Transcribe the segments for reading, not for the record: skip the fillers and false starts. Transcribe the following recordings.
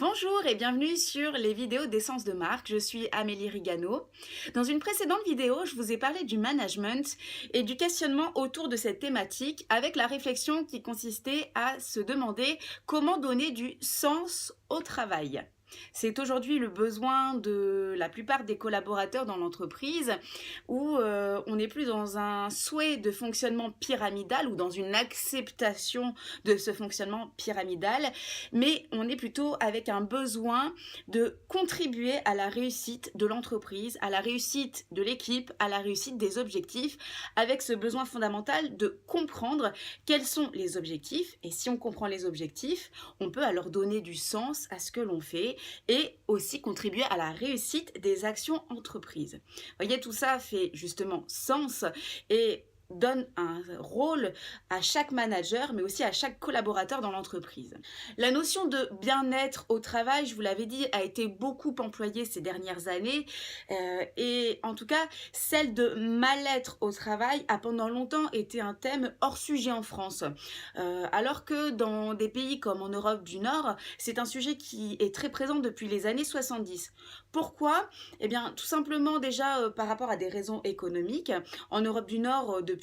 Bonjour et bienvenue sur les vidéos d'essence de marque, je suis Amélie Rigano. Dans une précédente vidéo, je vous ai parlé du management et du questionnement autour de cette thématique avec la réflexion qui consistait à se demander comment donner du sens au travail. C'est aujourd'hui le besoin de la plupart des collaborateurs dans l'entreprise où on n'est plus dans un souhait de fonctionnement pyramidal ou dans une acceptation de ce fonctionnement pyramidal, mais on est plutôt avec un besoin de contribuer à la réussite de l'entreprise, à la réussite de l'équipe, à la réussite des objectifs, avec ce besoin fondamental de comprendre quels sont les objectifs, et si on comprend les objectifs, on peut alors donner du sens à ce que l'on fait et aussi contribuer à la réussite des actions entreprises. Vous voyez, tout ça fait justement sens et donne un rôle à chaque manager, mais aussi à chaque collaborateur dans l'entreprise. La notion de bien-être au travail, je vous l'avais dit, a été beaucoup employée ces dernières années, et en tout cas, celle de mal-être au travail a pendant longtemps été un thème hors sujet en France, alors que dans des pays comme en Europe du Nord, c'est un sujet qui est très présent depuis les années 70. Pourquoi? Eh bien, tout simplement déjà par rapport à des raisons économiques. En Europe du Nord, depuis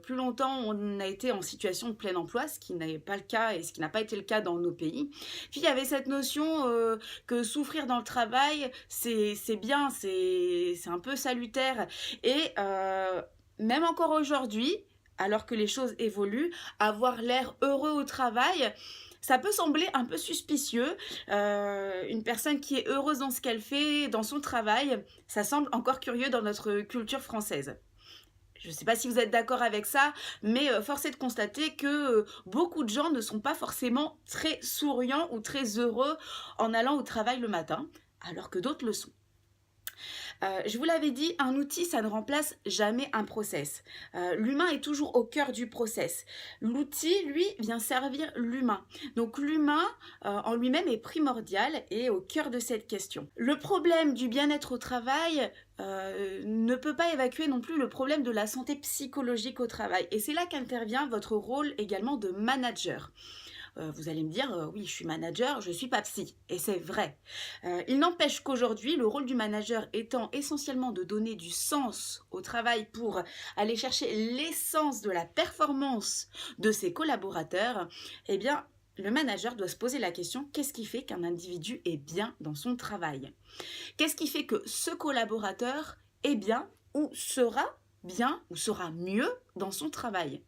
plus longtemps, on a été en situation de plein emploi, ce qui n'est pas le cas et ce qui n'a pas été le cas dans nos pays. Puis il y avait cette notion que souffrir dans le travail, c'est bien, c'est un peu salutaire. Et même encore aujourd'hui, alors que les choses évoluent, avoir l'air heureux au travail, ça peut sembler un peu suspicieux. Une personne qui est heureuse dans ce qu'elle fait, dans son travail, ça semble encore curieux dans notre culture française. Je ne sais pas si vous êtes d'accord avec ça, mais force est de constater que beaucoup de gens ne sont pas forcément très souriants ou très heureux en allant au travail le matin, alors que d'autres le sont. Je vous l'avais dit, un outil, ça ne remplace jamais un process. L'humain est toujours au cœur du process. L'outil, lui, vient servir l'humain. Donc l'humain, en lui-même, est primordial et au cœur de cette question. Le problème du bien-être au travail ne peut pas évacuer non plus le problème de la santé psychologique au travail. Et c'est là qu'intervient votre rôle également de manager. Vous allez me dire, oui, je suis manager, je ne suis pas psy. Et c'est vrai. Il n'empêche qu'aujourd'hui, le rôle du manager étant essentiellement de donner du sens au travail pour aller chercher l'essence de la performance de ses collaborateurs, eh bien, le manager doit se poser la question, qu'est-ce qui fait qu'un individu est bien dans son travail? Qu'est-ce qui fait que ce collaborateur est bien ou sera mieux dans son travail?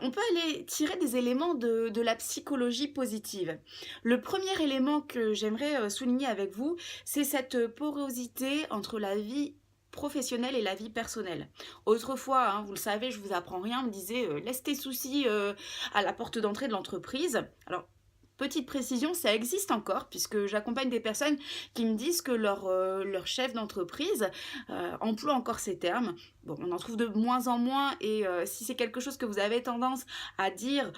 On peut aller tirer des éléments de la psychologie positive. Le premier élément que j'aimerais souligner avec vous, c'est cette porosité entre la vie professionnelle et la vie personnelle. Autrefois, hein, vous le savez, je vous apprends rien, on me disait laisse tes soucis à la porte d'entrée de l'entreprise. Alors, petite précision, ça existe encore, puisque j'accompagne des personnes qui me disent que leur chef d'entreprise emploie encore ces termes. Bon, on en trouve de moins en moins, et si c'est quelque chose que vous avez tendance à dire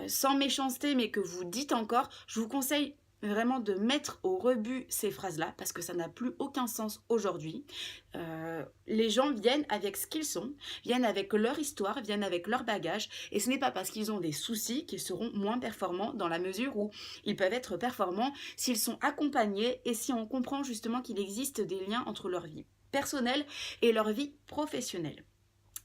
sans méchanceté, mais que vous dites encore, je vous conseille vraiment de mettre au rebut ces phrases-là, parce que ça n'a plus aucun sens aujourd'hui. Les gens viennent avec ce qu'ils sont, viennent avec leur histoire, viennent avec leur bagage, et ce n'est pas parce qu'ils ont des soucis qu'ils seront moins performants, dans la mesure où ils peuvent être performants s'ils sont accompagnés et si on comprend justement qu'il existe des liens entre leur vie personnelle et leur vie professionnelle.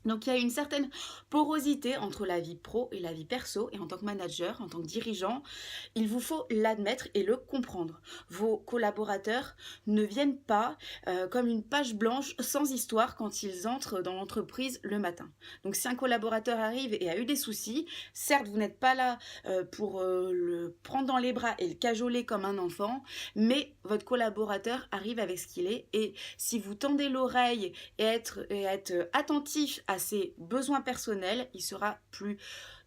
Donc il y a une certaine porosité entre la vie pro et la vie perso, et en tant que manager, en tant que dirigeant, il vous faut l'admettre et le comprendre. Vos collaborateurs ne viennent pas comme une page blanche sans histoire quand ils entrent dans l'entreprise le matin. Donc si un collaborateur arrive et a eu des soucis, certes vous n'êtes pas là pour le prendre dans les bras et le cajoler comme un enfant, mais votre collaborateur arrive avec ce qu'il est, et si vous tendez l'oreille et être attentif à ses besoins personnels, il sera plus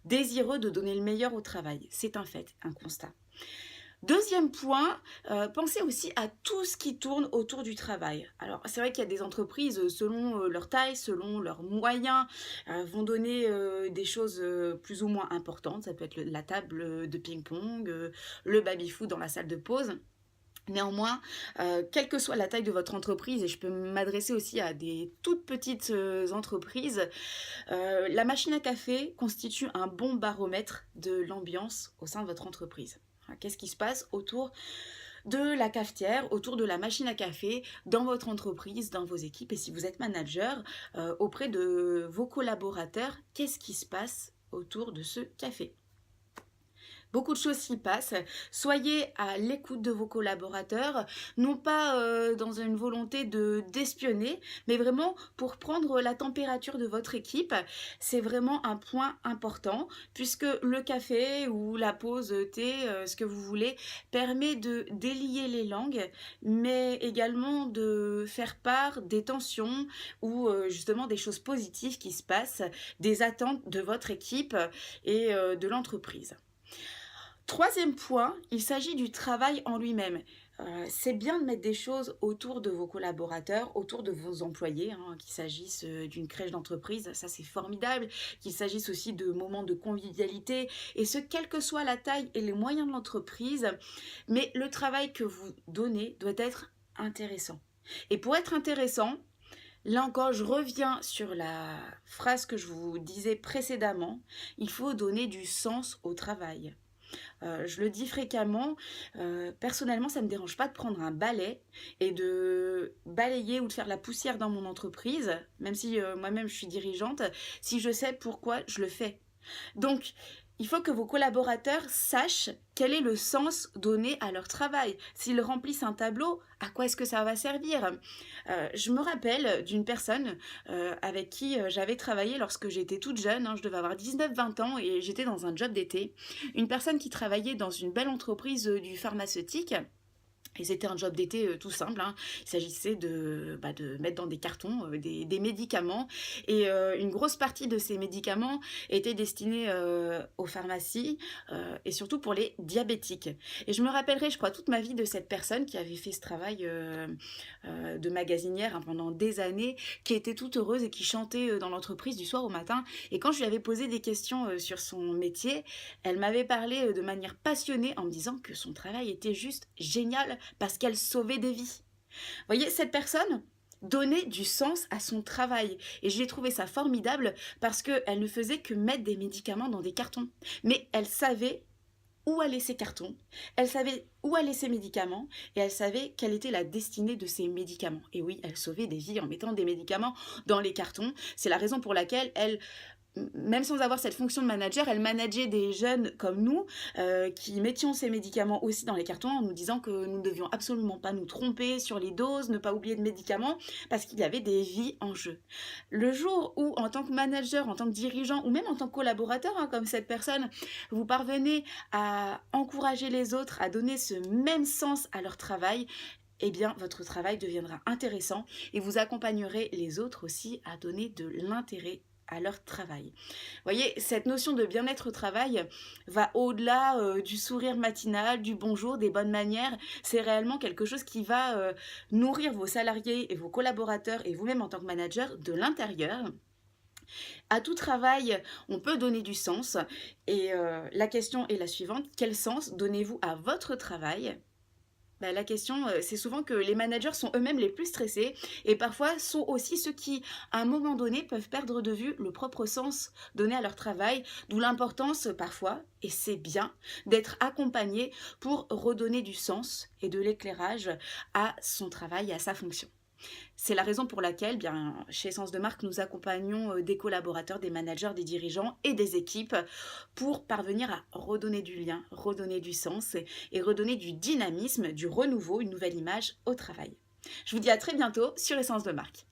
désireux de donner le meilleur au travail. C'est un fait, un constat. Deuxième point, pensez aussi à tout ce qui tourne autour du travail. Alors c'est vrai qu'il y a des entreprises, selon leur taille, selon leurs moyens, vont donner des choses plus ou moins importantes. Ça peut être la table de ping-pong, le baby-foot dans la salle de pause. Néanmoins, quelle que soit la taille de votre entreprise, et je peux m'adresser aussi à des toutes petites entreprises, la machine à café constitue un bon baromètre de l'ambiance au sein de votre entreprise. Qu'est-ce qui se passe autour de la cafetière, autour de la machine à café, dans votre entreprise, dans vos équipes, et si vous êtes manager, auprès de vos collaborateurs, qu'est-ce qui se passe autour de ce café? Beaucoup de choses s'y passent. Soyez à l'écoute de vos collaborateurs, non pas dans une volonté d'espionner, mais vraiment pour prendre la température de votre équipe. C'est vraiment un point important, puisque le café ou la pause thé, ce que vous voulez, permet de délier les langues, mais également de faire part des tensions ou justement des choses positives qui se passent, des attentes de votre équipe et de l'entreprise. Troisième point, il s'agit du travail en lui-même. C'est bien de mettre des choses autour de vos collaborateurs, autour de vos employés, qu'il s'agisse d'une crèche d'entreprise, ça c'est formidable, qu'il s'agisse aussi de moments de convivialité, et ce, quelle que soit la taille et les moyens de l'entreprise, mais le travail que vous donnez doit être intéressant. Et pour être intéressant, là encore, je reviens sur la phrase que je vous disais précédemment, il faut donner du sens au travail. Je le dis fréquemment, personnellement ça ne me dérange pas de prendre un balai et de balayer ou de faire la poussière dans mon entreprise, même si moi-même je suis dirigeante, si je sais pourquoi je le fais. Donc, il faut que vos collaborateurs sachent quel est le sens donné à leur travail. S'ils remplissent un tableau, à quoi est-ce que ça va servir? Je me rappelle d'une personne avec qui j'avais travaillé lorsque j'étais toute jeune, je devais avoir 19-20 ans et j'étais dans un job d'été. Une personne qui travaillait dans une belle entreprise du pharmaceutique. Et c'était un job d'été tout simple, Il s'agissait de mettre dans des cartons des médicaments. Et une grosse partie de ces médicaments étaient destinés aux pharmacies et surtout pour les diabétiques. Et je me rappellerai, je crois, toute ma vie de cette personne qui avait fait ce travail de magasinière pendant des années, qui était toute heureuse et qui chantait dans l'entreprise du soir au matin. Et quand je lui avais posé des questions sur son métier, elle m'avait parlé de manière passionnée en me disant que son travail était juste génial, parce qu'elle sauvait des vies. Vous voyez, cette personne donnait du sens à son travail. Et j'ai trouvé ça formidable parce qu'elle ne faisait que mettre des médicaments dans des cartons. Mais elle savait où allaient ces cartons, elle savait où allaient ces médicaments et elle savait quelle était la destinée de ces médicaments. Et oui, elle sauvait des vies en mettant des médicaments dans les cartons. C'est la raison pour laquelle elle, même sans avoir cette fonction de manager, elle manageait des jeunes comme nous qui mettions ces médicaments aussi dans les cartons en nous disant que nous ne devions absolument pas nous tromper sur les doses, ne pas oublier de médicaments parce qu'il y avait des vies en jeu. Le jour où, en tant que manager, en tant que dirigeant ou même en tant que collaborateur, comme cette personne, vous parvenez à encourager les autres, à donner ce même sens à leur travail, eh bien, votre travail deviendra intéressant et vous accompagnerez les autres aussi à donner de l'intérêt à leur travail. Vous voyez, cette notion de bien-être au travail va au-delà du sourire matinal, du bonjour, des bonnes manières. C'est réellement quelque chose qui va nourrir vos salariés et vos collaborateurs et vous-même en tant que manager de l'intérieur. À tout travail, on peut donner du sens et la question est la suivante, quel sens donnez-vous à votre travail ? La question, c'est souvent que les managers sont eux-mêmes les plus stressés et parfois sont aussi ceux qui, à un moment donné, peuvent perdre de vue le propre sens donné à leur travail, d'où l'importance parfois, et c'est bien, d'être accompagné pour redonner du sens et de l'éclairage à son travail et à sa fonction. C'est la raison pour laquelle, chez Essence de Marque, nous accompagnons des collaborateurs, des managers, des dirigeants et des équipes pour parvenir à redonner du lien, redonner du sens et redonner du dynamisme, du renouveau, une nouvelle image au travail. Je vous dis à très bientôt sur Essence de Marque.